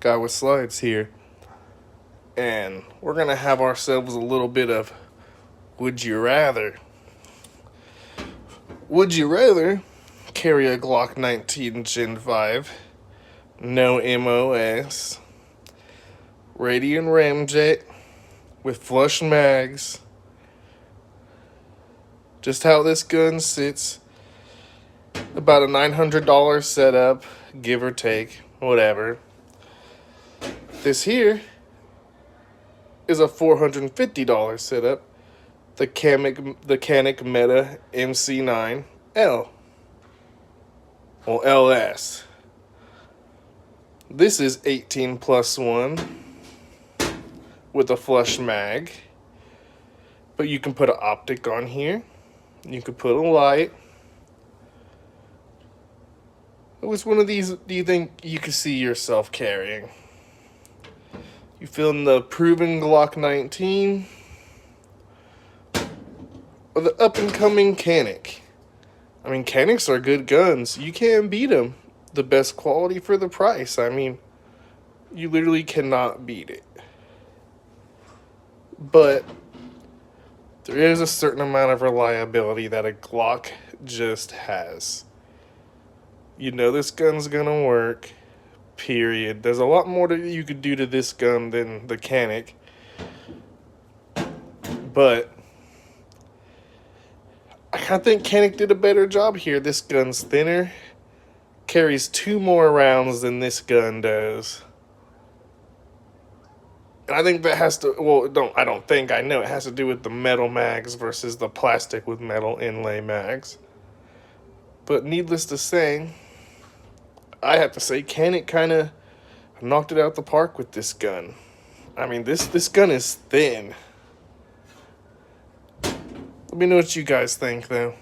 guy with slides here. And we're going to have ourselves a little bit of would you rather. Would you rather carry a Glock 19 Gen 5, no MOS, Radian ramjet with flush mags, just how this gun sits, about a $900 setup, give or take, whatever. This here is a $450 setup, the Canik Meta mc9L, or LS. This is 18+1 with a flush mag, but you can put an optic on here. You could put a light. Which one of these do you think you could see yourself carrying? You feeling the proven Glock 19? Or the up-and-coming Canik? I mean, Caniks are good guns. You can't beat them. The best quality for the price. I mean, you literally cannot beat it. But there is a certain amount of reliability that a Glock just has. You know this gun's gonna work, period. There's a lot more that you could do to this gun than the Canik. But I think Canik did a better job here. This gun's thinner, carries 2 more rounds than this gun does. And I think that has to, well, I know it has to do with the metal mags versus the plastic with metal inlay mags. But needless to say, I have to say Canik kind of knocked it out the park with this gun. I mean, this gun is thin. Let me know what you guys think, though.